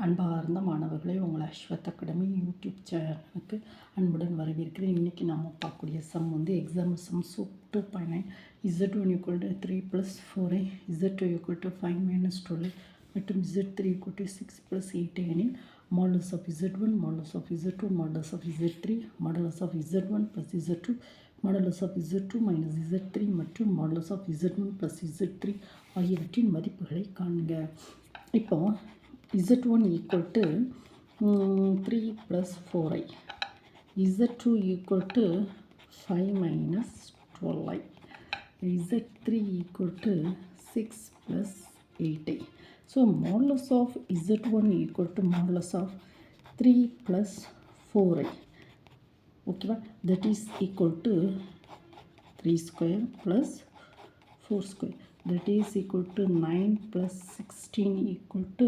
அன்பார்ந்த மாணவர்களே, உங்கள் அஸ்வத் அகாடமி யூடியூப் சேனலுக்கு அன்புடன் வரவேற்கிறேன். இன்றைக்கி நாம் பார்க்கக்கூடிய சம் வந்து example some soup 2.9 z1 = 3 + 4i, z2 = 5 - 12 மற்றும் z3 = 6 + 8 எனில் modulus of z1, modulus of z2, modulus of z3, modulus of z1 + z2, modulus of z2 - z3 மற்றும் modulus of z1 + z3 ஆகியவற்றின் மதிப்புகளை காண்க. இப்போ z1 = 3 + 4i, z2 = 5 - 12i, z3 = 6 + 8i. So modulus of z1 = modulus of 3 + 4i. Okay, that is equal to 3 square plus 4 square, that is equal to 9 + 16 equal to,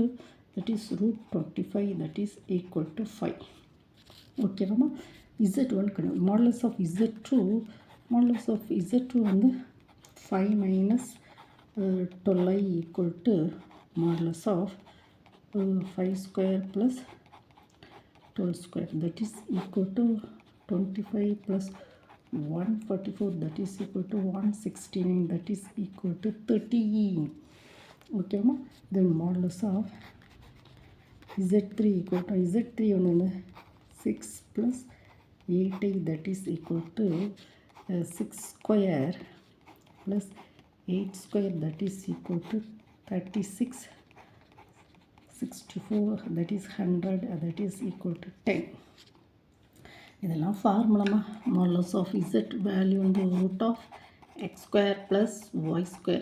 that is √25, that is equal to 5. Okay, z1 modulus of z2 வந்து 5 - 12i equal to modulus of 5 square plus 12 square, that is equal to 25 plus 144, that is equal to 169, that is equal to 30. Okay, then modulus of z3 = 6 plus 8i, that is equal to 6 square plus 8 square, that is equal to 36, 64, that is 100, that is equal to 10. இதெல்லாம் ஃபார்முலாமா. modulus of z value வந்து √(x² + y²).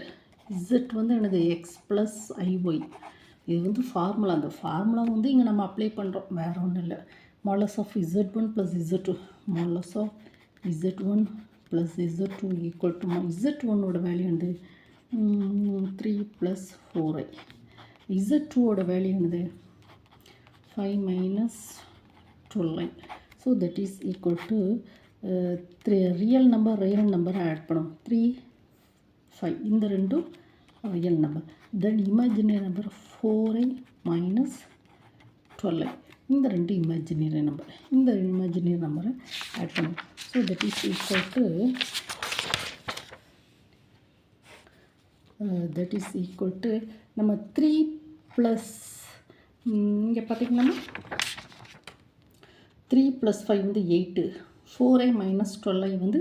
z வந்து என்னது x + iy. இது வந்து formula. அந்த formula வந்து இங்கே நம்ம அப்ளை பண்ணுறோம், வேறு ஒன்றும் இல்லை. modulus of z1 + z2, modulus of z1 + z2 equal to z1ஓட value வந்து 3 + 4i, z2ஓட வேல்யூ வந்து 5 - 12i. So that is equal to real number add பண்ணும் 3 5, இந்த ரெண்டும் real number, then imaginary number 4i - 12i, இந்த ரெண்டு imaginary number, இந்த imaginary number add பண்ணும். So that is equal to நம்ம 3 + இங்கே பார்த்திங்கன்னா 3 + 5 வந்து 8, 4i - 12i வந்து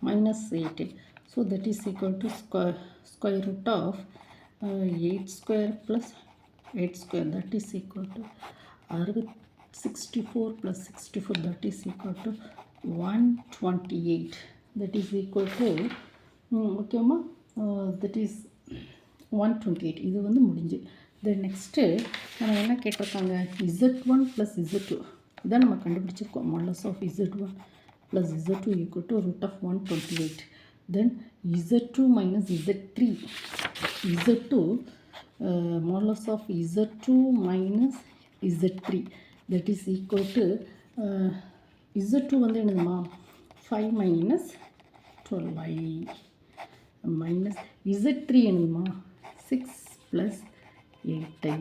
-8i, so that is equal to square root of 8² plus 8², that is equal to 64 plus 64, that is equal to 128, that is equal to ஓகேம்மா, that is 128. இது வந்து முடிஞ்சு. Then next நம்ம என்ன கேட்டிருக்காங்க, z1 + z2 இதான் நம்ம கண்டுபிடிச்சிருக்கோம். modulus of z1 + z2 equal to √128. Then z2 - z3, modulus of z2 - z3, that is equal to z2 வந்து என்னதுமா 5 - 12i minus z3 என்னதுமா 6 + 8i,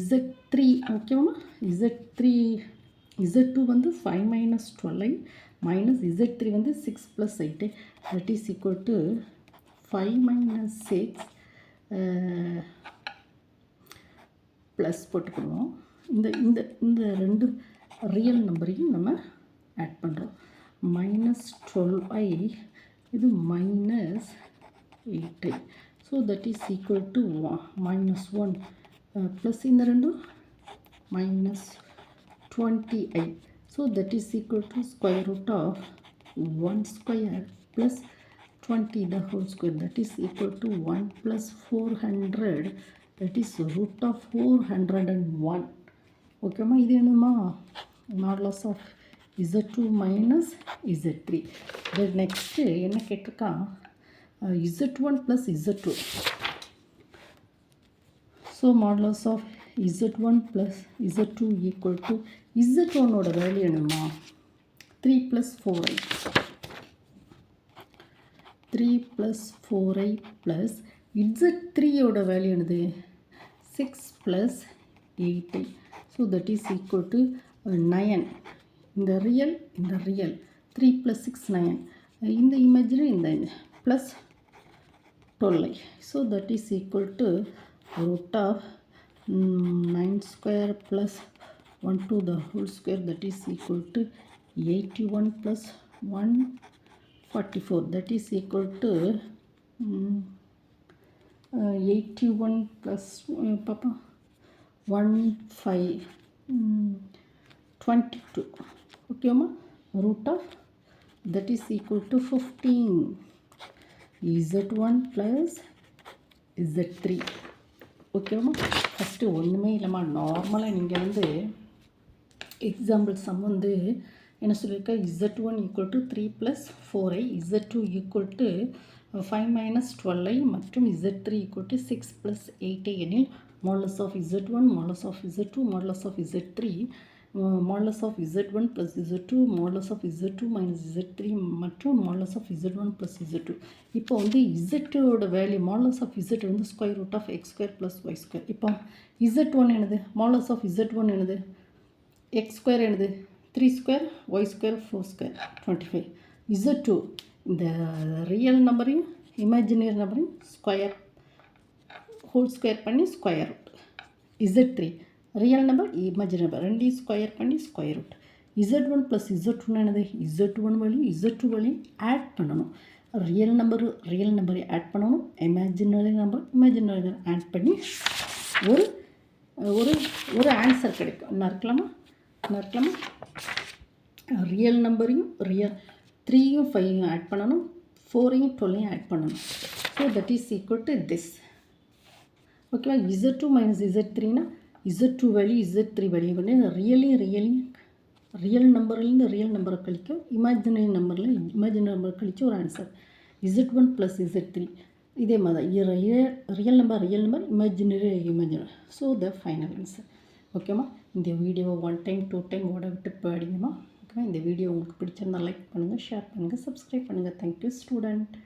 z3 ஓகேவா. z2 வந்து 5 - 12i minus z3 வந்து 6 + 8i, that is equal to 5 - 6 plus போட்டுக்கணும். இந்த ரெண்டு real நம்பரையும் நம்ம ஆட் பண்ணுறோம். -12i, இது -8i, so that is equal to -1 plus இந்த ரெண்டும் -20i, so that is equal to square root of 1² plus 20 the whole square, that is equal to 1 plus 400, that is √401. ஓகேம்மா, இது என்னம்மா modulus of z2 minus z3. then next என்ன கேட்டிருக்கான், z1 + z2. so modulus of z1 + z2 equal to z1ஓட value என்னம்மா 3 + 4i, 3 + 4i plus Z3யோட value என்னது 6 + 8. So that is equal to 9. இந்த real 3 + 6 9. இந்த imaginary இந்த plus 12. So that is equal to root of 9 square plus 1 to the whole square, that is equal to 81 plus 144. That is equal to 81 plus 22. Okay, ma? Root of that is equal to 15. Z1 plus Z3. ஓகேவா? First ஒன்றுமே இல்லைம்மா, நார்மலாக நீங்கள் வந்து example some வந்து என்ன சொல்லியிருக்கா, Z1 equal to 3 + 4i, Z2 equal to 5 - 12i மற்றும் Z3 ஈக்குவல் டு 6 + 8i எனில் modulus of Z1, modulus of Z2, modulus of Z3, modulus of Z1 plus Z2, modulus of Z2 minus Z3 மற்றும் modulus of Z1 plus Z2. இப்போ வந்து Z2ஓட value modulus of Z வந்து square root of x square plus y square. இப்போ Z1 என்னது, modulus of Z1 என்னது, x square என்னது 3 square, y square 4 square 25. Z2 இந்த ரியல் நம்பரையும் இமேஜினரி நம்பரையும் ஸ்கொயர் ஹோல் ஸ்கொயர் பண்ணி square root. Z3 real number imaginary number ரெண்டையும் square பண்ணி square root. Z1 plus Z2 என்னது, Z1 வழி Z2 வழி ஆட் பண்ணணும். ரியல் நம்பரை ஆட் பண்ணணும், இமேஜினரி நம்பர் ஆட் பண்ணி ஒரு ஒரு ஒரு ஆன்சர் கிடைக்கும். என்ன இருக்கலாமா, ரியல் நம்பரையும் 3யும் 5யும் ஆட் பண்ணணும், 4யும் 12யும் ஆட் பண்ணணும். So that is equal to this. ஓகேவா? Z2 மைனஸ் Z3னா Z2 வழி Z3 வழி பண்ணி ரியல் நம்பர்லேருந்து ரியல் நம்பரை கழிக்கும், இமேஜினரி நம்பர் கழிச்சு ஒரு ஆன்சர். Z1 ப்ளஸ் Z3 இதே மாதிரி real number imaginary. So the final answer. ஓகேம்மா? இந்த வீடியோவை 1 டைம் 2 டைம் ஓட விட்டு படிங்கம்மா. ஓகேவா? இந்த வீடியோ உங்களுக்கு பிடிச்சிருந்தால் லைக் பண்ணுங்கள், ஷேர் பண்ணுங்கள், சப்ஸ்கிரைப் பண்ணுங்கள். Thank you student.